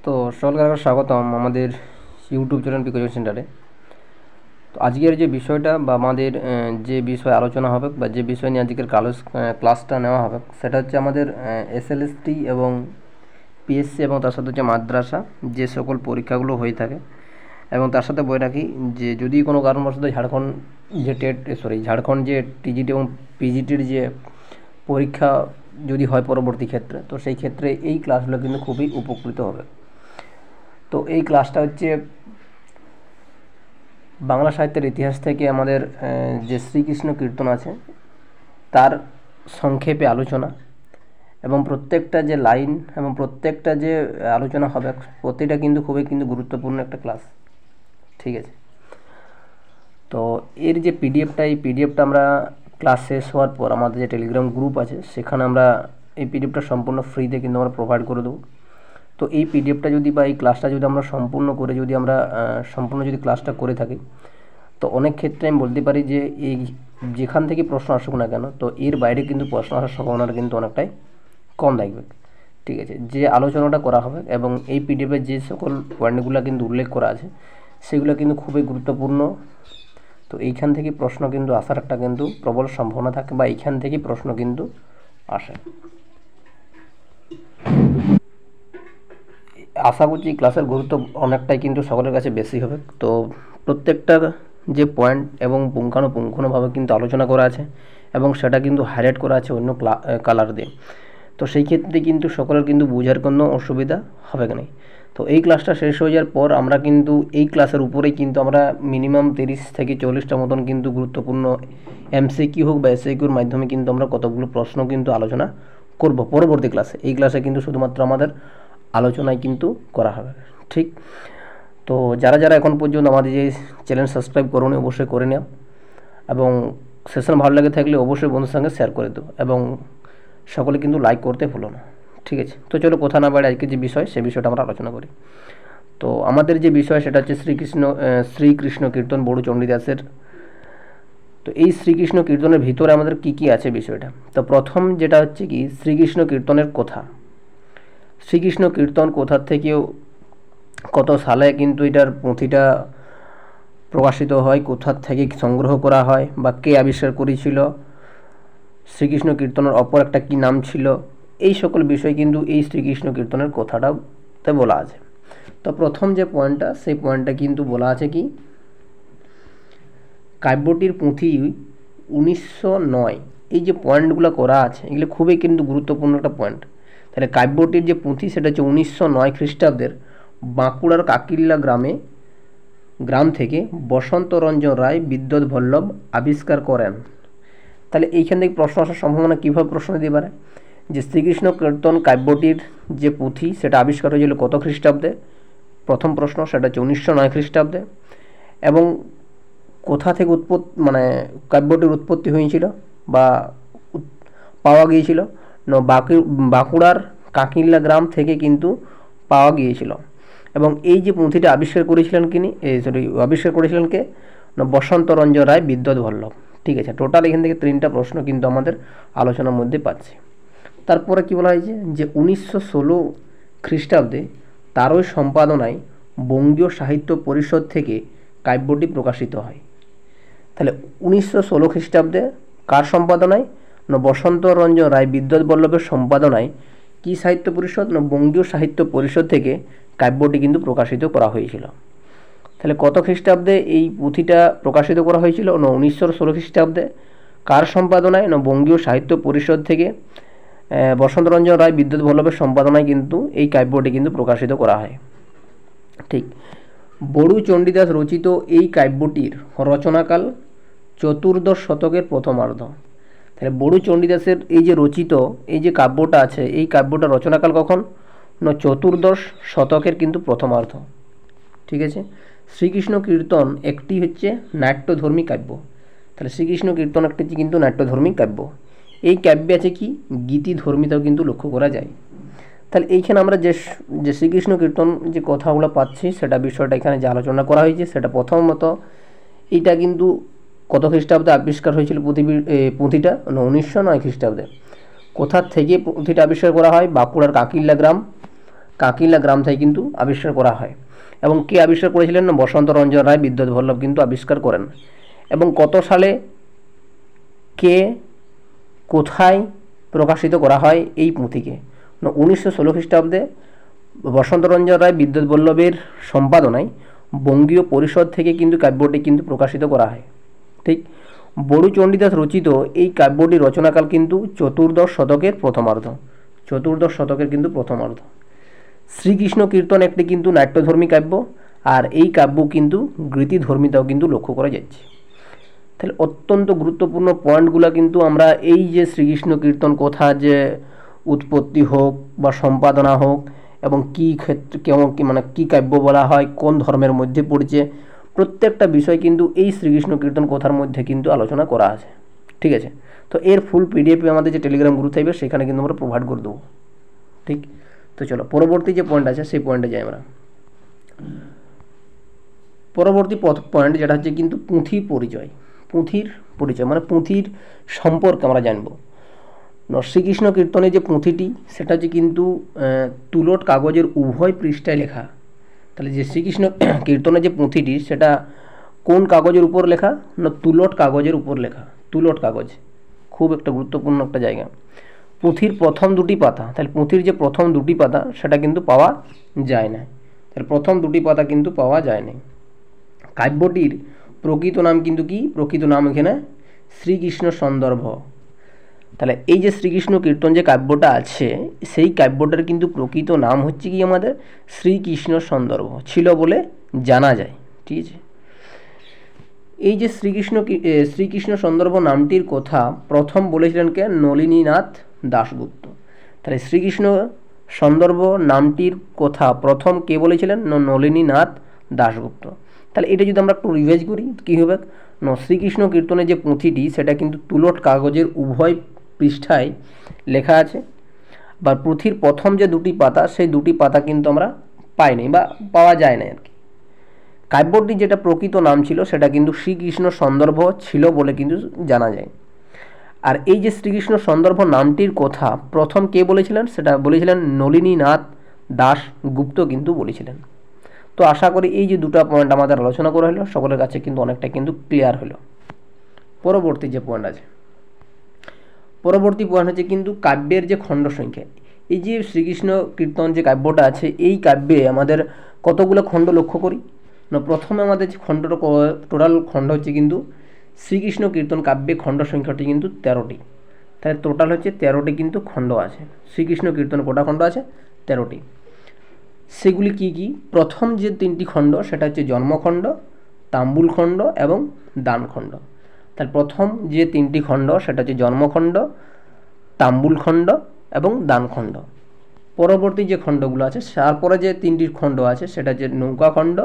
তো সকলকে স্বাগতম আমাদের ইউটিউব চ্যানেল পিকোজন সেন্টারে। তো আজকের যে বিষয়টা বা আমাদের যে বিষয় আলোচনা হবে বা যে বিষয় নিয়ে আজকের ক্লাসটা নেওয়া হবে সেটা হচ্ছে আমাদের এসএলএসটি এবং পিএসসি এবং তার সাথে হচ্ছে মাদ্রাসা যে সকল পরীক্ষাগুলো হয়ে থাকে, এবং তার সাথে বলে রাখি যে যদি কোনো কারণবশত ঝাড়খণ্ড যে টিজিটি এবং পিজিটির যে পরীক্ষা যদি হয় পরবর্তী ক্ষেত্রে, তো সেই ক্ষেত্রে এই ক্লাসগুলো কিন্তু খুবই উপকৃত হবে। তো এই ক্লাসটা হচ্ছে বাংলা সাহিত্যের ইতিহাস থেকে আমাদের যে শ্রীকৃষ্ণ কীর্তন আছে তার সংক্ষেপে আলোচনা, এবং প্রত্যেকটা যে লাইন এবং প্রত্যেকটা যে আলোচনা হবে প্রতিটা কিন্তু খুবই গুরুত্বপূর্ণ একটা ক্লাস। ঠিক আছে, তো এর যে এই পিডিএফটা আমরা ক্লাস শেষ হওয়ার পর আমাদের যে টেলিগ্রাম গ্রুপ আছে সেখানে আমরা এই পিডিএফটা সম্পূর্ণ ফ্রিতে কিন্তু আমরা প্রোভাইড করে দেবো। তো এই পিডিএফটা যদি বা এই ক্লাসটা যদি আমরা সম্পূর্ণ ক্লাসটা করে থাকি, তো অনেক ক্ষেত্রে আমি বলতে পারি যে এই যেখান থেকে প্রশ্ন আসুক না কেন, তো এর বাইরে কিন্তু প্রশ্ন আসার সম্ভাবনাটা কিন্তু অনেকটাই কম থাকবে। ঠিক আছে, যে আলোচনাটা করা হবে এবং এই পিডিএফে যে সকল পয়েন্টগুলো কিন্তু উল্লেখ করা আছে সেগুলো কিন্তু খুবই গুরুত্বপূর্ণ। তো এইখান থেকে প্রশ্ন কিন্তু আসার একটা কিন্তু প্রবল সম্ভাবনা থাকে বা এইখান থেকে প্রশ্ন কিন্তু আসে। আশা করছি ক্লাসের গুরুত্ব অনেকটাই কিন্তু সকলের কাছে বেশি হবে। তো প্রত্যেকটা যে পয়েন্ট এবং পুঙ্খানুপুঙ্খভাবে কিন্তু আলোচনা করা আছে এবং সেটা কিন্তু হাইলাইট করা আছে অন্য কালার দিয়ে। তো সেই ক্ষেত্রে কিন্তু সকলের কিন্তু বোঝার কোনো অসুবিধা হবে না। তো এই ক্লাসটা শেষ হয়ে যাওয়ার পর আমরা কিন্তু এই ক্লাসের উপরেই কিন্তু আমরা মিনিমাম 30 থেকে 40টা মতন কিন্তু গুরুত্বপূর্ণ এমসিকিউ হোক বা এসএকিউর মাধ্যমে কিন্তু আমরা কতগুলো প্রশ্ন কিন্তু আলোচনা করব পরবর্তী ক্লাসে। এই ক্লাসে কিন্তু শুধুমাত্র আমাদের আলোচনায় কিন্তু করা হবে। ঠিক, তো যারা যারা এখন পর্যন্ত আমাদের যে চ্যানেল সাবস্ক্রাইব করুন অবশ্যই করে নাও, এবং সেশন ভালো লাগে থাকলে অবশ্যই বন্ধুর সঙ্গে শেয়ার করে দাও, এবং সকলে কিন্তু লাইক করতে ভুলো না। ঠিক আছে, তো চলো কথা না বাড়ে আজকে যে বিষয় সে বিষয়টা আমরা আলোচনা করি। তো আমাদের যে বিষয় সেটা হচ্ছে শ্রীকৃষ্ণ কীর্তন বড়ু চণ্ডীদাসের। তো এই শ্রীকৃষ্ণ কীর্তনের ভিতরে আমাদের কি আছে বিষয়টা। তো প্রথম যেটা হচ্ছে কি শ্রীকৃষ্ণ কীর্তনের কথা। শ্রীকৃষ্ণ কীর্তন কোথার থেকেও কত সালে কিন্তু এটার পুঁথিটা প্রকাশিত হয়, কোথার থেকে সংগ্রহ করা হয় বা কে আবিষ্কার করেছিল, শ্রীকৃষ্ণ কীর্তনের অপর একটা কি নাম ছিল, এই সকল বিষয় কিন্তু এই শ্রীকৃষ্ণ কীর্তনের কথাটাতে বলা আছে। তো প্রথম যে পয়েন্টটা সেই পয়েন্টটা কিন্তু বলা আছে কি কাব্যটির পুঁথি 1909। এই যে পয়েন্টগুলো করা আছে এগুলো খুবই কিন্তু গুরুত্বপূর্ণ একটা পয়েন্ট। তাহলে কাব্যটির যে পুঁথি সেটা হচ্ছে 1909 খ্রিস্টাব্দের বাঁকুড়ার কাকিল্লা গ্রাম থেকে বসন্ত রঞ্জন রায় বিদ্যুৎ বল্লভ আবিষ্কার করেন। তাহলে এইখান থেকে প্রশ্ন আসার সম্ভাবনা কীভাবে প্রশ্ন দিতে পারে যে শ্রীকৃষ্ণ কীর্তন কাব্যটির যে পুঁথি সেটা আবিষ্কার হয়েছিল কত খ্রিস্টাব্দে। প্রথম প্রশ্ন সেটা হচ্ছে 1909 খ্রিস্টাব্দে, এবং কোথা থেকে কাব্যটির উৎপত্তি হয়েছিল বা পাওয়া গিয়েছিল না বাঁকুড়ার কাকিল্লা গ্রাম থেকে কিন্তু পাওয়া গিয়েছিল। এবং এই যে পুঁথিটা আবিষ্কার করেছিলেন কে না বসন্ত রঞ্জন রায় বিদ্যুৎ বল্লভ। ঠিক আছে, টোটাল এখান থেকে 3টা প্রশ্ন কিন্তু আমাদের আলোচনার মধ্যে পাচ্ছি। তারপরে কি বলা হয়েছে যে 1916 খ্রিস্টাব্দে তারই সম্পাদনায় বঙ্গীয় সাহিত্য পরিষদ থেকে কাব্যটি প্রকাশিত হয়। তাহলে 1916 খ্রিস্টাব্দে কার সম্পাদনায় না বসন্ত রঞ্জন রায় বিদ্যুৎ বল্লভের সম্পাদনায় কি সাহিত্য পরিষদ না বঙ্গীয় সাহিত্য পরিষদ থেকে কাব্যটি কিন্তু প্রকাশিত করা হয়েছিল। তাহলে কত খ্রিস্টাব্দে এই পুঁথিটা প্রকাশিত করা হয়েছিল না 1916 খ্রিস্টাব্দে। কার সম্পাদনায় না বঙ্গীয় সাহিত্য পরিষদ থেকে বসন্ত রঞ্জন রায় বিদ্যুৎ বল্লভের সম্পাদনায় কিন্তু এই কাব্যটি কিন্তু প্রকাশিত করা হয়। ঠিক, বড়ু চণ্ডীদাস রচিত এই কাব্যটির রচনাকাল 14দশ শতকের প্রথমার্ধ। তাহলে বড়ু চণ্ডীদাসের এই যে রচিত এই যে কাব্যটা আছে এই কাব্যটা রচনাকাল কখন না 14দশ শতকের কিন্তু প্রথমার্ধ। ঠিক আছে, শ্রীকৃষ্ণ কীর্তন একটি হচ্ছে নাট্যধর্মী কাব্য। তাহলে শ্রীকৃষ্ণ কীর্তন একটি কিন্তু নাট্যধর্মী কাব্য। এই কাব্যে আছে কি গীতিধর্মিতাও কিন্তু লক্ষ্য করা যায়। তাহলে এইখানে আমরা যে শ্রীকৃষ্ণ কীর্তন যে কথাগুলো পাচ্ছি সেটা বিষয়টা এখানে যে আলোচনা করা হয়েছে সেটা প্রথমত এইটা কিন্তু কত খ্রিস্টাব্দে আবিষ্কার হয়েছিল পুঁথিটা 1909 খ্রিস্টাব্দে। কোথা থেকে পুঁথিটা আবিষ্কার করা হয় বাঁকুড়ার কাকিল্লা গ্রাম কাকিলা গ্রাম থেকে কিন্তু আবিষ্কার করা হয়। এবং কে আবিষ্কার করেছিলেন না বসন্ত রঞ্জন রায় বিদ্যুৎ বল্লভ কিন্তু আবিষ্কার করেন। এবং কত সালে কে কোথায় প্রকাশিত করা হয় এই পুঁথিকে? 1916 খ্রিস্টাব্দে বসন্ত রঞ্জন রায় বিদ্যুৎ বল্লভের সম্পাদনায় বঙ্গীয় পরিষদ থেকে কিন্তু কাব্যটি কিন্তু প্রকাশিত করা হয়। ঠিক, বড়ু চণ্ডীদাস রচিত এই কাব্যটি রচনাকাল কিন্তু চতুর্দশ শতকের প্রথমার্ধ। কিন্তু প্রথমার্ধ। শ্রীকৃষ্ণ কীর্তন একটি কিন্তু নাট্যধর্মী কাব্য, আর এই কাব্য কিন্তু গীতিধর্মিতাও কিন্তু লক্ষ্য করা যাচ্ছে। তাহলে অত্যন্ত গুরুত্বপূর্ণ পয়েন্টগুলো কিন্তু আমরা এই যে শ্রীকৃষ্ণ কীর্তন কথা যে উৎপত্তি হোক বা সম্পাদনা হোক এবং কী ক্ষেত্রে কেমন মানে কী কাব্য বলা হয়, কোন ধর্মের মধ্যে পড়ছে, প্রত্যেকটা বিষয় কিন্তু এই শ্রীকৃষ্ণ কীর্তন কথার মধ্যে কিন্তু আলোচনা করা আছে। ঠিক আছে, তো এর ফুল পিডিএফ আমাদের যে টেলিগ্রাম গ্রুপ থাকবে সেখানে কিন্তু আমরা প্রোভাইড করে দেবো। ঠিক, তো চলো পরবর্তী যে পয়েন্ট আছে সেই পয়েন্টে যাই আমরা। পরবর্তী পয়েন্ট যেটা হচ্ছে কিন্তু পুঁথির পরিচয় মানে পুঁথির সম্পর্কে আমরা জানবো। শ্রীকৃষ্ণ কীর্তনের যে পুঁথিটি সেটা হচ্ছে কিন্তু তুলট কাগজের উভয় পৃষ্ঠায় লেখা। তাহলে যে শ্রীকৃষ্ণ কীর্তনের যে পুঁথিটি সেটা কোন কাগজের উপর লেখা না তুলট কাগজের উপর লেখা। তুলট কাগজ খুব একটা গুরুত্বপূর্ণ একটা জায়গা। পুঁথির প্রথম দুটি পাতা, তাহলে পুঁথির যে প্রথম দুটি পাতা সেটা কিন্তু পাওয়া যায় না। তাহলে প্রথম দুটি পাতা কিন্তু পাওয়া যায় না। কাব্যটির প্রকৃত নাম কিন্তু কি? প্রকৃত নাম এখানে শ্রীকৃষ্ণ সন্দর্ভ। তাহলে এই যে শ্রীকৃষ্ণ কীর্তন যে কাব্যটা আছে সেই কাব্যটার কিন্তু প্রকৃত নাম হচ্ছে কি আমাদের শ্রীকৃষ্ণ সন্দর্ভ ছিল বলে জানা যায়। ঠিক আছে, এই যে শ্রীকৃষ্ণ সন্দর্ভ নামটির কথা প্রথম বলেছিলেন কে? নলিনীনাথ দাশগুপ্ত। তাহলে শ্রীকৃষ্ণ সন্দর্ভ নামটির কথা প্রথম কে বলেছিলেন? নলিনীনাথ দাশগুপ্ত। তাহলে এটা যদি আমরা একটু রিভাইজ করি কী হবে? শ্রীকৃষ্ণ কীর্তনের যে পুঁথিটি সেটা কিন্তু তুলট কাগজের উভয় পৃষ্ঠায় লেখা আছে, বা পুঁথির প্রথম যে দুটি পাতা সেই দুটি পাতা কিন্তু আমরা পাইনি বা পাওয়া যায় না আর কি। কাব্যটির যেটা প্রকৃত নাম ছিল সেটা কিন্তু শ্রীকৃষ্ণ সন্দর্ভ ছিল বলে কিন্তু জানা যায়। আর এই যে শ্রীকৃষ্ণ সন্দর্ভ নামটির কথা প্রথম কে বলেছিলেন? সেটা বলেছিলেন নলিনীনাথ দাশগুপ্ত কিন্তু বলেছিলেন। তো আশা করি এই যে দুটো পয়েন্ট আমাদের আলোচনা করা হলো সকলের কাছে কিন্তু অনেকটা কিন্তু ক্লিয়ার হলো। পরবর্তী যে পয়েন্ট আছে, পরবর্তী পয়েন্ট হচ্ছে কিন্তু কাব্যের যে খণ্ড সংখ্যা। এই যে শ্রীকৃষ্ণ কীর্তন যে কাব্যটা আছে এই কাব্যে আমাদের কতগুলো খণ্ড লক্ষ্য করি না? প্রথমে আমাদের যে খণ্ডটা টোটাল খণ্ড হচ্ছে কিন্তু শ্রীকৃষ্ণ কীর্তন কাব্যে খণ্ড সংখ্যাটি কিন্তু 13টি। তাহলে টোটাল হচ্ছে 13টি কিন্তু খণ্ড আছে। শ্রীকৃষ্ণ কীর্তন কটা খণ্ড আছে? 13টি। সেগুলি কি কি? প্রথম যে 3টি খণ্ড সেটা হচ্ছে জন্মখণ্ড, তাম্বুল খণ্ড এবং দানখণ্ড। তাহলে প্রথম যে 3টি খণ্ড সেটা হচ্ছে জন্মখণ্ড, তাম্বুল খণ্ড এবং দানখণ্ড। পরবর্তী যে খণ্ডগুলো আছে তারপরে যে 3টি খণ্ড আছে সেটা হচ্ছে নৌকাখণ্ড,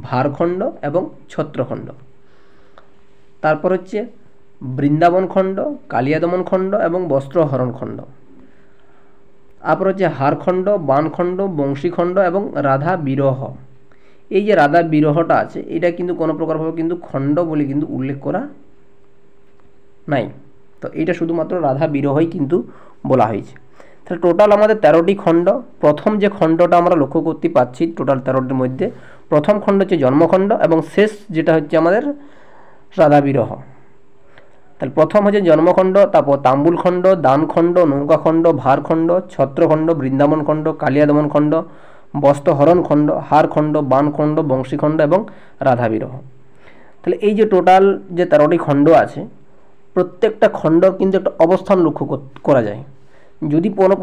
ভারখণ্ড এবং ছত্রখণ্ড। তারপর হচ্ছে বৃন্দাবন খণ্ড, কালিয়াদমন খণ্ড এবং বস্ত্রহরণ খণ্ড। তারপর হচ্ছে হারখণ্ড, বানখণ্ড, বংশীখণ্ড এবং রাধা বিরহ। এই যে রাধা বিরহটা আছে এটা কিন্তু কোনো প্রকারভাবে কিন্তু খণ্ড বলে কিন্তু উল্লেখ করা নাই। তো এটা শুধুমাত্র রাধা বিরহই কিন্তু বলা হয়েছে। তাহলে টোটাল আমাদের 13টি খণ্ড। প্রথম যে খণ্ডটা আমরা লক্ষ্য করতে পাচ্ছি টোটাল 13টির মধ্যে প্রথম খণ্ড হচ্ছে জন্মখণ্ড এবং শেষ যেটা হচ্ছে আমাদের রাধা বিরহ। তাহলে প্রথম হচ্ছে জন্মখণ্ড, তারপর তাম্বুল খণ্ড, দানখণ্ড, নৌকাখণ্ড, ভারখণ্ড, ছত্রখণ্ড, বৃন্দাবন খণ্ড, কালিয়াদমন খণ্ড, বস্ত্রহরণ খণ্ড, হারখণ্ড, বানখণ্ড, বংশীখণ্ড এবং রাধা বিরহ। তাহলে এই যে টোটাল যে 13টি খণ্ড আছে প্রত্যেকটা খণ্ড কিন্তু একটা অবস্থান লক্ষ্য করা যায়। যদি কোনো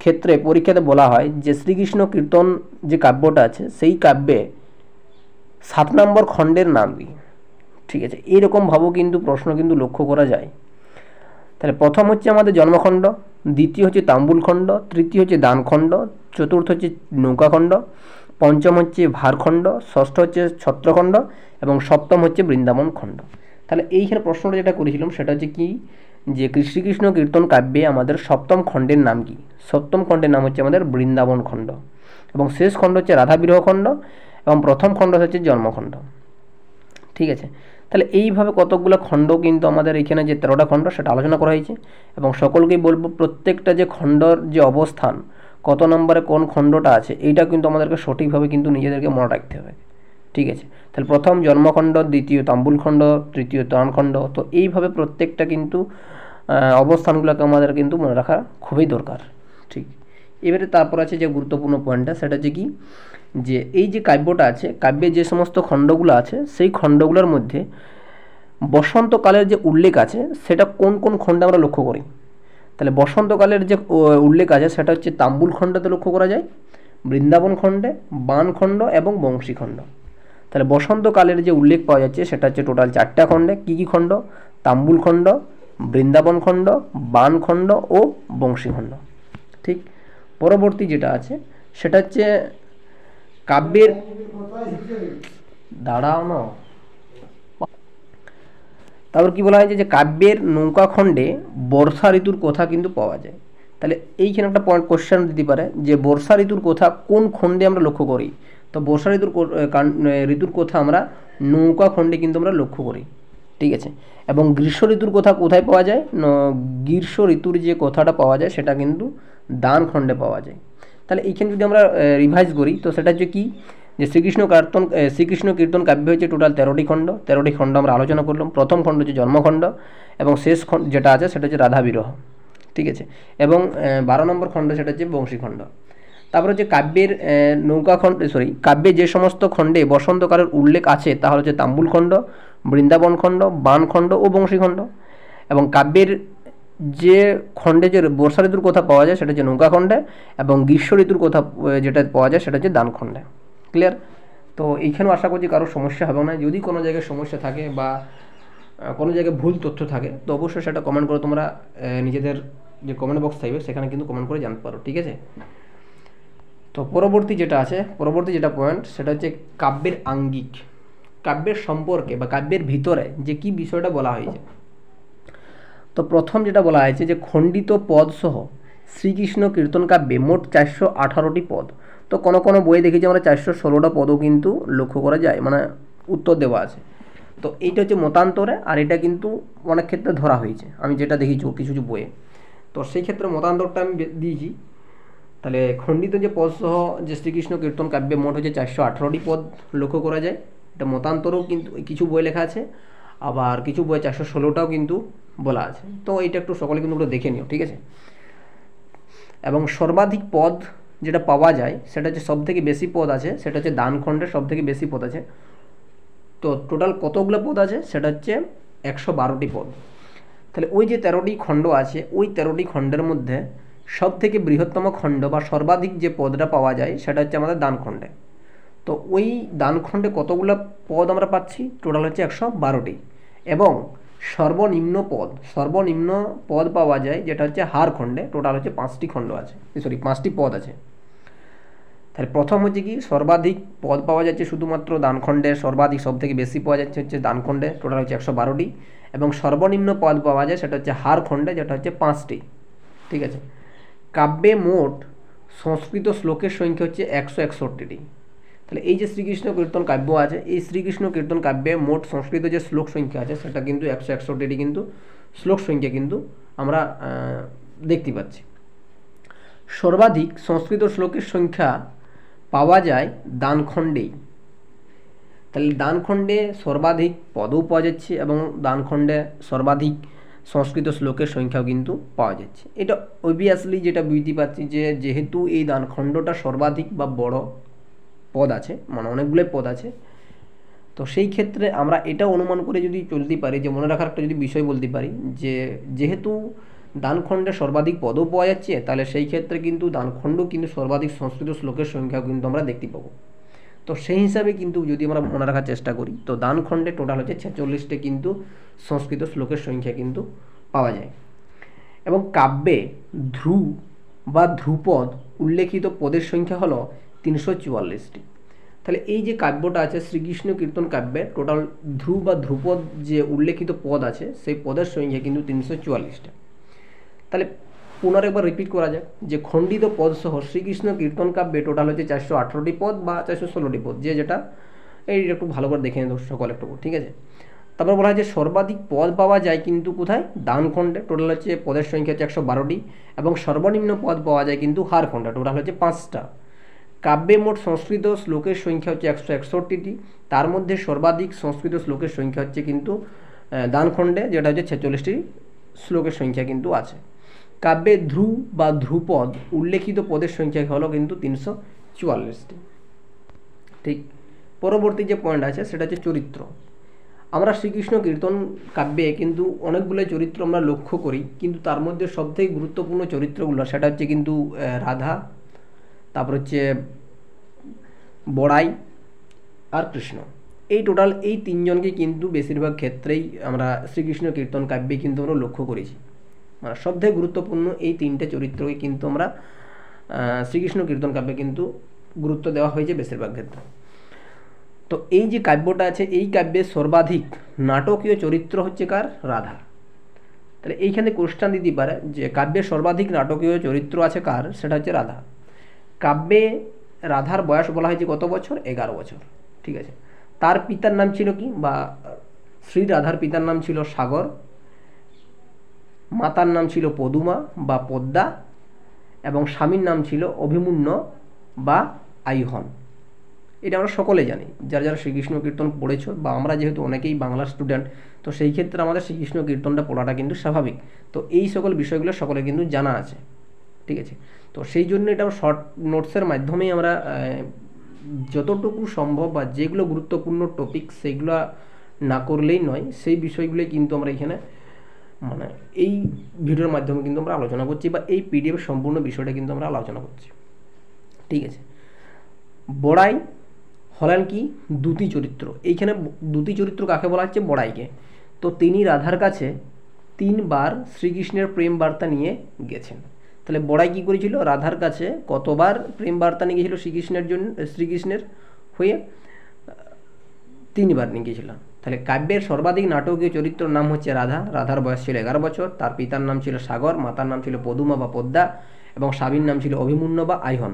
ক্ষেত্রে পরীক্ষাতে বলা হয় যে শ্রীকৃষ্ণ কীর্তন যে কাব্যটা আছে সেই কাব্যে 7 নম্বর খণ্ডের নাম কি? ঠিক আছে, এইরকমভাবেও কিন্তু প্রশ্ন কিন্তু লক্ষ্য করা যায়। তাহলে প্রথম হচ্ছে আমাদের জন্মখণ্ড, দ্বিতীয় হচ্ছে তাম্বুল খণ্ড, তৃতীয় হচ্ছে দানখণ্ড, চতুর্থ হচ্ছে নৌকাখণ্ড, পঞ্চম হচ্ছে ভারখণ্ড, ষষ্ঠ হচ্ছে ছত্রখণ্ড এবং সপ্তম হচ্ছে বৃন্দাবন খণ্ড। তাহলে এইখানে প্রশ্নটা যেটা করেছিলাম সেটা হচ্ছে কি যে শ্রীকৃষ্ণ কীর্তন কাব্যে আমাদের সপ্তম খণ্ডের নাম কি? সপ্তম খণ্ডের নাম হচ্ছে আমাদের বৃন্দাবন খণ্ড এবং শেষ খণ্ড হচ্ছে রাধা বিরহ খণ্ড এবং প্রথম খণ্ড হচ্ছে জন্মখণ্ড। ঠিক আছে, তাহলে এইভাবে কতকগুলো খণ্ড কিন্তু আমাদের এখানে যে 13টা খণ্ড সেটা আলোচনা করা হয়েছে এবং সকলকেই বলবো প্রত্যেকটা যে খণ্ডর যে অবস্থান কত নম্বরে কোন খণ্ডটা আছে, এইটা কিন্তু আমাদেরকে সঠিকভাবে কিন্তু নিজেদেরকে মনে রাখতে হবে। ঠিক আছে, তাহলে প্রথম জন্মখণ্ড, দ্বিতীয় তাম্বুল খণ্ড, তৃতীয় ত্রাণ খণ্ড। তো এইভাবে প্রত্যেকটা কিন্তু অবস্থানগুলোকে আমাদের কিন্তু মনে রাখা খুবই দরকার। ঠিক, এবারে তারপর আছে যে গুরুত্বপূর্ণ পয়েন্টটা, সেটা হচ্ছে কি, যে এই যে কাব্যটা আছে, কাব্যের যে সমস্ত খণ্ডগুলো আছে, সেই খণ্ডগুলোর মধ্যে বসন্তকালের যে উল্লেখ আছে সেটা কোন কোন খণ্ডে আমরা লক্ষ্য করি। তাহলে বসন্তকালের যে উল্লেখ আছে সেটা হচ্ছে তাম্বুল খণ্ডতে লক্ষ্য করা যায়, বৃন্দাবন খণ্ডে, বান খণ্ড এবং বংশী খণ্ড। তাহলে বসন্তকালের যে উল্লেখ পাওয়া যাচ্ছে সেটা হচ্ছে টোটাল 4টা খণ্ডে। কী কী খণ্ড? তাম্বুল খণ্ড, বৃন্দাবন খণ্ড, বান খণ্ড ও বংশী খণ্ড। ঠিক, পরবর্তী যেটা আছে সেটা হচ্ছে কাব্যের, দাঁড়াও না, তারপর কি বলা হয়েছে যে কাব্যের নৌকা খণ্ডে বর্ষা ঋতুর কথা কিন্তু পাওয়া যায়। তাহলে এইখানে একটা পয়েন্ট কোশ্চেন দিতে পারে যে বর্ষা ঋতুর কথা কোন খণ্ডে আমরা লক্ষ্য করি। তো বর্ষা ঋতুর কথা আমরা নৌকা খণ্ডে কিন্তু আমরা লক্ষ্য করি। ঠিক আছে, এবং গ্রীষ্ম ঋতুর কথা কোথায় পাওয়া যায়? গ্রীষ্ম ঋতুর যে কথাটা পাওয়া যায় সেটা কিন্তু দান খণ্ডে পাওয়া যায়। তাহলে এইখানে যদি আমরা রিভাইজ করি তো সেটা হচ্ছে কি, যে শ্রীকৃষ্ণ কীর্তন কাব্য হচ্ছে টোটাল 13টি খণ্ড। 13টি খণ্ড আমরা আলোচনা করলাম। প্রথম খণ্ড হচ্ছে জন্মখণ্ড এবং শেষ খণ্ড যেটা আছে সেটা হচ্ছে রাধা বিরহ। ঠিক আছে, এবং 12 নম্বর খণ্ড সেটা হচ্ছে বংশী খণ্ড। তারপর হচ্ছে কাব্যের কাব্যে যে সমস্ত খণ্ডে বসন্তকালের উল্লেখ আছে তাহলে হচ্ছে তাম্বুল খণ্ড, বৃন্দাবন খণ্ড, বান খণ্ড ও বংশী খণ্ড। এবং কাব্যের যে খণ্ডে যে বর্ষা ঋতুর কথা পাওয়া যায় সেটা হচ্ছে নৌকা খণ্ডে, এবং গ্রীষ্ম ঋতুর কথা যেটা পাওয়া যায় সেটা হচ্ছে দান খণ্ডে। ক্লিয়ার? তো এইখানেও আশা করছি কারো সমস্যা হবে না। যদি কোনো জায়গায় সমস্যা থাকে বা কোনো জায়গায় ভুল তথ্য থাকে তো অবশ্যই সেটা কমেন্ট করে তোমরা নিজেদের যে কমেন্ট বক্স থাকবে সেখানে কিন্তু কমেন্ট করে জানতে পারো। ঠিক আছে, তো পরবর্তী যেটা পয়েন্ট সেটা হচ্ছে কাব্যের আঙ্গিক, কাব্যের সম্পর্কে বা কাব্যের ভিতরে যে কি বিষয়টা বলা হয়েছে। তো প্রথম যেটা বলা হয়েছে যে খণ্ডিত পদ সহ শ্রীকৃষ্ণ কীর্তন কাব্যে মোট 418টি পদ। তো কোনো কোনো বইয়ে দেখেছি আমরা 416টা পদও কিন্তু লক্ষ্য করা যায়, মানে উত্তর দেওয়া আছে। তো এইটা হচ্ছে মতান্তরে, আর এটা কিন্তু অনেক ক্ষেত্রে ধরা হয়েছে, আমি যেটা দেখেছি কিছু কিছু বইয়ে। তো সেই ক্ষেত্রে মতান্তরটা আমি দিয়েছি। তাহলে খণ্ডিত যে পদ সহ যে শ্রীকৃষ্ণ কীর্তন কাব্যে মোট হচ্ছে 418টি পদ লক্ষ্য করা যায়। এটা মতান্তরও কিন্তু কিছু বই লেখা আছে, আবার কিছু বই 416টাও কিন্তু বলা আছে। তো এইটা একটু সকলে কিন্তু একটু দেখে নিও। ঠিক আছে, এবং সর্বাধিক পদ যেটা পাওয়া যায় সেটা হচ্ছে সবথেকে বেশি পদ আছে সেটা হচ্ছে দান খণ্ডে, সবথেকে বেশি পদ আছে। তো টোটাল কতগুলো পদ আছে সেটা হচ্ছে 112টি পদ। তাহলে ওই যে 13টি খণ্ড আছে, ওই 13টি খণ্ডের মধ্যে সবথেকে বৃহত্তম খণ্ড বা সর্বাধিক যে পদটা পাওয়া যায় সেটা হচ্ছে আমাদের দান খণ্ডে। তো ওই দান খণ্ডে কতগুলো পদ আমরা পাচ্ছি? টোটাল হচ্ছে 112টি। এবং সর্বনিম্ন পদ পাওয়া যায় যেটা হচ্ছে হার খণ্ডে, টোটাল হচ্ছে 5টি খণ্ড আছে, 5টি পদ আছে। তাহলে প্রথম হচ্ছে কি, সর্বাধিক পদ পাওয়া যাচ্ছে শুধুমাত্র দান খণ্ডে, সর্বাধিক সব থেকে বেশি পাওয়া যাচ্ছে হচ্ছে দান খণ্ডে, টোটাল হচ্ছে 112টি। এবং সর্বনিম্ন পদ পাওয়া যায় সেটা হচ্ছে হার খণ্ডে, যেটা হচ্ছে 5টি। ঠিক আছে, কাব্যে মোট সংস্কৃত শ্লোকের সংখ্যা হচ্ছে 161টি। তাহলে এই যে শ্রীকৃষ্ণ কীর্তন কাব্য আছে, এই শ্রীকৃষ্ণ কীর্তন কাব্যে মোট সংস্কৃত যে শ্লোক সংখ্যা আছে সেটা কিন্তু 161টি কিন্তু শ্লোক সংখ্যা কিন্তু আমরা দেখতে পাচ্ছি। সর্বাধিক সংস্কৃত শ্লোকের সংখ্যা পাওয়া যায় দান খণ্ডেই। তাহলে দান খণ্ডে সর্বাধিক পদও পাওয়া যাচ্ছে এবং দান খণ্ডে সর্বাধিক সংস্কৃত শ্লোকের সংখ্যাও কিন্তু পাওয়া যাচ্ছে। এটা অবভিয়াসলি যেটা বুঝতে পারছি যে যেহেতু এই দান খণ্ডটা সর্বাধিক বা বড় পদ আছে, মানে অনেকগুলোই পদ আছে, তো সেই ক্ষেত্রে আমরা এটা অনুমান করে যদি চলতে পারি, যে মনে রাখার একটা যদি বিষয় বলতে পারি যে যেহেতু দানখণ্ডে সর্বাধিক পদও পাওয়া যাচ্ছে, তাহলে সেই ক্ষেত্রে কিন্তু দানখণ্ড কিন্তু সর্বাধিক সংস্কৃত শ্লোকের সংখ্যাও কিন্তু আমরা দেখতে পাবো। তো সেই হিসাবে কিন্তু যদি আমরা মনে রাখার চেষ্টা করি তো দানখণ্ডে টোটাল হচ্ছে 46টা কিন্তু সংস্কৃত শ্লোকের সংখ্যা কিন্তু পাওয়া যায়। এবং কাব্যে ধ্রু বা ধ্রুপদ উল্লেখিত পদের সংখ্যা হলো 344টি। তাহলে এই যে কাব্যটা আছে শ্রীকৃষ্ণ কীর্তন কাব্যে টোটাল ধ্রু বা ধ্রুপদ যে উল্লেখিত পদ আছে সেই পদের সংখ্যা কিন্তু 344টা। তাহলে পুনরেকবার রিপিট করা যাক যে খণ্ডিত পদ সহ শ্রীকৃষ্ণ কীর্তন কাব্যে টোটাল হচ্ছে 418টি পদ বা 416টি পদ, যেটা এই একটু ভালো করে দেখে নেব সকল একটু। ঠিক আছে, তারপর বলা হয় যে সর্বাধিক পদ পাওয়া যায় কিন্তু কোথায়, দানখণ্ডে, টোটাল হচ্ছে পদের সংখ্যা হচ্ছে 112টি, এবং সর্বনিম্ন পদ পাওয়া যায় কিন্তু হারখণ্ডে, টোটাল হচ্ছে 5টা। কাব্যে মোট সংস্কৃত শ্লোকের সংখ্যা হচ্ছে 161টি, তার মধ্যে সর্বাধিক সংস্কৃত শ্লোকের সংখ্যা হচ্ছে কিন্তু দানখণ্ডে, যেটা হচ্ছে 46টি শ্লোকের সংখ্যা কিন্তু আছে। কাব্যে ধ্রু বা ধ্রুপদ উল্লেখিত পদের সংখ্যা হলো কিন্তু 344টি। ঠিক, পরবর্তী যে পয়েন্ট আছে সেটা হচ্ছে চরিত্র। আমরা শ্রীকৃষ্ণ কীর্তন কাব্যে কিন্তু অনেকগুলো চরিত্র আমরা লক্ষ্য করি, কিন্তু তার মধ্যে সবথেকে গুরুত্বপূর্ণ চরিত্রগুলো সেটা হচ্ছে কিন্তু রাধা, তারপর হচ্ছে বড়াই আর কৃষ্ণ। এই টোটাল এই তিনজনকে কিন্তু বেশিরভাগ ক্ষেত্রেই আমরা শ্রীকৃষ্ণ কীর্তন কাব্যে কিন্তু আমরা লক্ষ্য করেছি। মানে সবথেকে গুরুত্বপূর্ণ এই তিনটে চরিত্রকে কিন্তু আমরা শ্রীকৃষ্ণ কীর্তন কাব্যে কিন্তু গুরুত্ব দেওয়া হয়েছে বেশিরভাগ ক্ষেত্রে। তো এই যে কাব্যটা আছে, এই কাব্যের সর্বাধিক নাটকীয় চরিত্র হচ্ছে কার, রাধা। তাহলে এইখানে কোশ্চেন দিতে পারে যে কাব্যের সর্বাধিক নাটকীয় চরিত্র আছে কার, সেটা হচ্ছে রাধা। কাব্যে রাধার বয়স বলা হয়েছে কত বছর, 11 বছর। ঠিক আছে, তার পিতার নাম ছিল কি, বা শ্রী রাধার পিতার নাম ছিল সাগর, মাতার নাম ছিল পদুমা বা পদ্মা, এবং স্বামীর নাম ছিল অভিমন্যু বা আইহন। এটা আমরা সকলে জানি, যারা যারা শ্রীকৃষ্ণ কীর্তন পড়েছো, বা আমরা যেহেতু অনেকেই বাংলা স্টুডেন্ট, তো সেই ক্ষেত্রে আমাদের শ্রীকৃষ্ণ কীর্তনটা পড়াটা কিন্তু স্বাভাবিক। তো এই সকল বিষয়গুলো সকলে কিন্তু জানা আছে। ঠিক আছে, তো সেই জন্য এটা শর্ট নোটসের মাধ্যমেই আমরা যতটুকু সম্ভব বা যেগুলো গুরুত্বপূর্ণ টপিক সেগুলো না করলেই নয়, সেই বিষয়গুলোই কিন্তু আমরা এখানে মানে এই ভিডিওর মাধ্যমে কিন্তু আমরা আলোচনা করছি, বা এই পিডিএফ সম্পূর্ণ বিষয়টা কিন্তু আমরা আলোচনা করছি। ঠিক আছে, বড়াই হলেন কি, দ্যুতি চরিত্র। এইখানে দ্যুতি চরিত্র কাকে বলা হচ্ছে, বড়াইকে। তো তিনি রাধার কাছে 3 বার শ্রীকৃষ্ণের প্রেম বার্তা নিয়ে গেছেন। তাহলে বড়াই কী করেছিল, রাধার কাছে কতবার প্রেম বার্তা নিয়ে গিয়েছিল শ্রীকৃষ্ণের হয়ে, 3 বার নিয়ে গিয়েছিল। তাহলে কাব্যের সর্বাধিক নাটকীয় চরিত্রের নাম হচ্ছে রাধা। রাধার বয়স ছিল 11 বছর, তার পিতার নাম ছিল সাগর, মাতার নাম ছিল পদুমা বা পদ্মা, এবং স্বামীর নাম ছিল অভিমন্যু বা আইহন।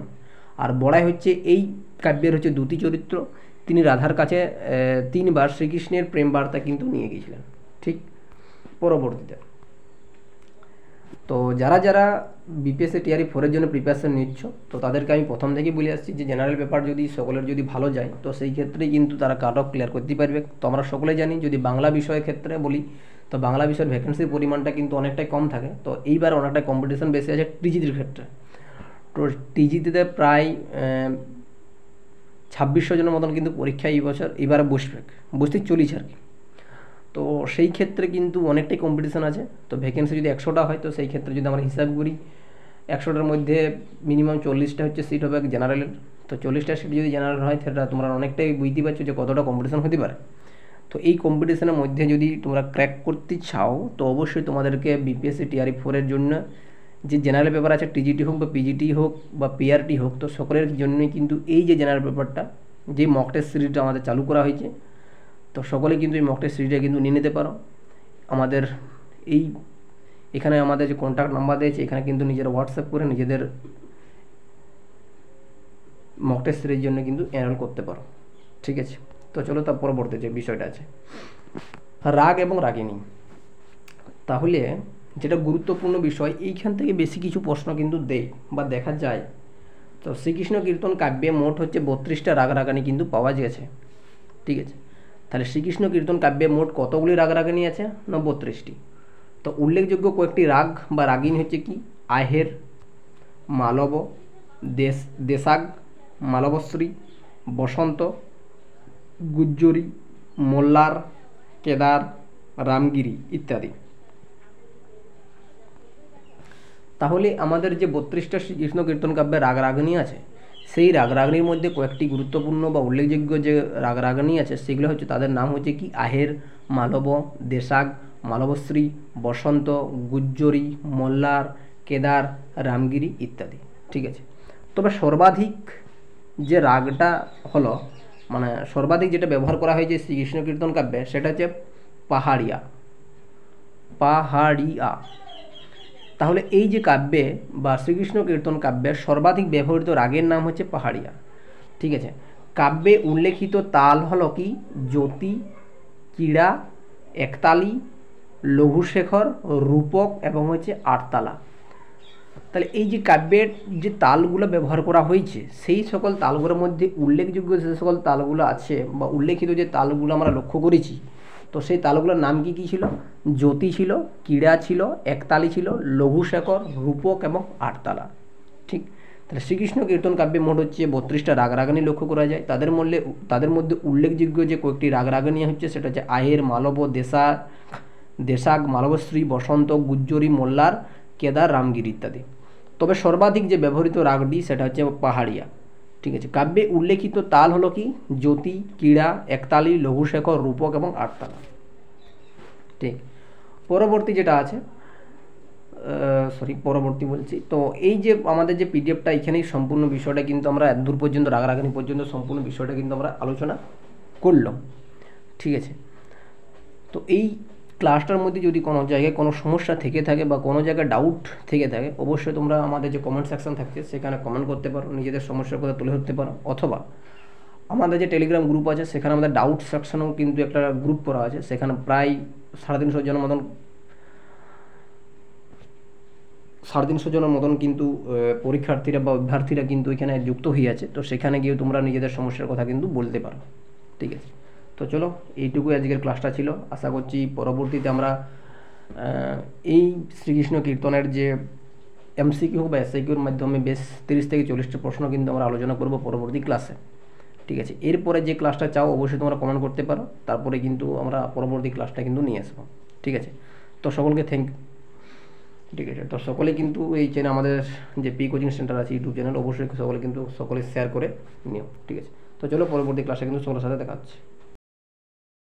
আর বড়াই হচ্ছে এই কাব্যের হচ্ছে দ্যুতি চরিত্র, তিনি রাধার কাছে 3 বার শ্রীকৃষ্ণের প্রেম বার্তা কিন্তু নিয়ে গিয়েছিলেন। ঠিক, পরবর্তীতে তো যারা যারা বিপিএসসি টিআরই 4-এর জন্য প্রিপারেশন নিচ্ছ, তো তাদেরকে আমি প্রথম থেকেই বলে আসছি যে জেনারেল পেপার যদি সকলের যদি ভালো যায়, তো সেই ক্ষেত্রেই কিন্তু তারা কাট অফ ক্লিয়ার করতে পারবে। তো আমরা সকলে জানি, যদি বাংলা বিষয়ের ক্ষেত্রে বলি, তো বাংলা বিষয়ের ভ্যাকেন্সির পরিমাণটা কিন্তু অনেকটাই কম থাকে। তো এইবার অনেকটাই কম্পিটিশন বেশি আছে টিজিটির ক্ষেত্রে। তো টিজিটিতে প্রায় 2600 জনের মতন কিন্তু পরীক্ষা এবারে বসতে চলেছে আর কি। তো সেই ক্ষেত্রে কিন্তু অনেকটাই কম্পিটিশান আছে। তো ভ্যাকেন্সি যদি 100টা হয়, তো সেই ক্ষেত্রে যদি আমরা হিসাব করি, 100টার মধ্যে মিনিমাম 40টা হচ্ছে সিট হবে জেনারেলের। তো 40টা সিট যদি জেনারেল হয়, সেটা তোমরা অনেকটাই বুঝতে পারছো যে কতটা কম্পিটিশান হতে পারে। তো এই কম্পিটিশানের মধ্যে যদি তোমরা ক্র্যাক করতে চাও, তো অবশ্যই তোমাদেরকে বিপিএসসি টিআরই 4-এর জন্য যে জেনারেল পেপার আছে, টিজিটি হোক বা পিজিটি হোক বা পিআরটি হোক, তো সকলের জন্যই কিন্তু এই যে জেনারেল পেপারটা, যে মক টেস্ট সিরিজটা আমাদের চালু করা হয়েছে, তো সকলে কিন্তু এই মক টেস্ট সিরিজটা কিন্তু নিয়ে নিতে পারো। আমাদের এখানে আমাদের যে কন্ট্যাক্ট নাম্বার দিয়েছে, এখানে কিন্তু নিজেরা হোয়াটসঅ্যাপ করে নিজেদের মক টেস্ট সিরিজের জন্য কিন্তু এনরোল করতে পারো। ঠিক আছে, তো চলো তার পরবর্তী যে বিষয়টা আছে, রাগ এবং রাগিনী। তাহলে যেটা গুরুত্বপূর্ণ বিষয়, এইখান থেকে বেশি কিছু প্রশ্ন কিন্তু দেয় বা দেখা যায়। তো শ্রীকৃষ্ণ কীর্তন কাব্যে মোট হচ্ছে 32টা রাগ রাগানি কিন্তু পাওয়া গেছে। ঠিক আছে, তাহলে শ্রীকৃষ্ণ কীর্তন কাব্যে মোট কতগুলি রাগ রাগানি আছে না, 32টি। তো উল্লেখযোগ্য কয়েকটি রাগ বা রাগিনী হচ্ছে কি, আহের, মালব, দেশাগ, মালবশ্রী, বসন্ত, গুজ্জরী, মোল্লার, কেদার, রামগিরি ইত্যাদি। তাহলে আমাদের যে 32টা শ্রীকৃষ্ণ কীর্তন কাব্যে রাগ রাগিনী আছে, সেই রাগ রাগিনীর মধ্যে কয়েকটি গুরুত্বপূর্ণ বা উল্লেখযোগ্য যে রাগ রাগিনী আছে, সেগুলো হচ্ছে, তাদের নাম হচ্ছে কি, আহের, মালব, দেশাগ, মালবশ্রী, বসন্ত, গুজ্জরী, মোল্লার, কেদার, রামগিরি ইত্যাদি। ঠিক আছে, তবে সর্বাধিক যে রাগটা হলো, মানে সর্বাধিক যেটা ব্যবহার করা হয়েছে শ্রীকৃষ্ণ কীর্তন কাব্যে, সেটা হচ্ছে পাহাড়িয়া। তাহলে এই যে কাব্যে বা শ্রীকৃষ্ণ কীর্তন কাব্যের সর্বাধিক ব্যবহৃত রাগের নাম হচ্ছে পাহাড়িয়া। ঠিক আছে, কাব্যে উল্লেখিত তাল হলো কি, জ্যোতি, ক্রীড়া, একতালি, লঘুশেখর, রূপক এবং হচ্ছে আটতালা। তাহলে এই যে কাব্যের যে তালগুলো ব্যবহার করা হয়েছে সেই সকল তালগুলোর মধ্যে উল্লেখযোগ্য যে সকল তালগুলো আছে বা উল্লেখিত যে তালগুলো আমরা লক্ষ্য করেছি, তো সেই তালগুলোর নাম কি কী ছিল? জ্যোতি ছিল, ক্রীড়া ছিল, একতালি ছিল, লঘুশেখর, রূপক এবং আটতালা। ঠিক। তাহলে শ্রীকৃষ্ণ কীর্তন কাব্যে মোট হচ্ছে 32টা রাগ রাগানি লক্ষ্য করা যায়। তাদের মধ্যে উল্লেখযোগ্য যে কয়েকটি রাগ রাগানি হচ্ছে সেটা হচ্ছে আয়ের, মালব, দেশাগ, মালবশ্রী, বসন্ত, গুজ্জরি, মোল্লার, কেদার, রামগিরি ইত্যাদি। তবে সর্বাধিক যে ব্যবহৃত রাগটি সেটা হচ্ছে পাহাড়িয়া। ঠিক আছে। কাব্যে উল্লেখিত তাল হলো কি? জ্যোতি, ক্রীড়া, একতালি, লঘুশেখর, রূপক এবং আটতালা। ঠিক। পরবর্তী যেটা আছে, পরবর্তী বলছি, তো এই যে আমাদের যে পিডিএফটা এখানেই সম্পূর্ণ বিষয়টা কিন্তু আমরা দূর পর্যন্ত রাগ রাগানি পর্যন্ত সম্পূর্ণ বিষয়টা কিন্তু আমরা আলোচনা করলাম। ঠিক আছে। তো এই ক্লাসটার মধ্যে যদি কোনো জায়গায় কোনো সমস্যা থেকে থাকে বা কোনো জায়গায় ডাউট থেকে থাকে, অবশ্যই তোমরা আমাদের যে কমেন্ট সেকশন থাকছে সেখানে কমেন্ট করতে পারো, নিজেদের সমস্যার কথা তুলে ধরতে পারো, অথবা আমাদের যে টেলিগ্রাম গ্রুপ আছে সেখানে আমাদের ডাউট সেকশনেও কিন্তু একটা গ্রুপ করা আছে, সেখানে প্রায় 350 জনের মতন 350 জনের মতন কিন্তু পরীক্ষার্থীরা বা অভ্যর্থীরা কিন্তু এখানে যুক্ত হয়ে আছে। তো সেখানে গিয়ে তোমরা নিজেদের সমস্যার কথা কিন্তু বলতে পারো। ঠিক আছে। তো চলো, এইটুকুই আজকের ক্লাসটা ছিল। আশা করছি পরবর্তীতে আমরা এই শ্রীকৃষ্ণ কীর্তনের যে এমসিকিউ বা এসআইকিউর মাধ্যমে বেশ 30 থেকে 40টা প্রশ্ন কিন্তু আমরা আলোচনা করব পরবর্তী ক্লাসে। ঠিক আছে। এরপরে যে ক্লাসটা চাও অবশ্যই তোমরা কমেন্ট করতে পারো, তারপরে কিন্তু আমরা পরবর্তী ক্লাসটা কিন্তু নিয়ে আসবো। ঠিক আছে। তো সকলকে থ্যাংক ইউ। ঠিক আছে। তো সকলে কিন্তু এই চ্যানেল, আমাদের যে পি কোচিং সেন্টার আছে ইউটিউব চ্যানেল, অবশ্যই সকলে শেয়ার করে নিও। ঠিক আছে। তো চলো পরবর্তী ক্লাসে কিন্তু সকলের সাথে দেখা হচ্ছে।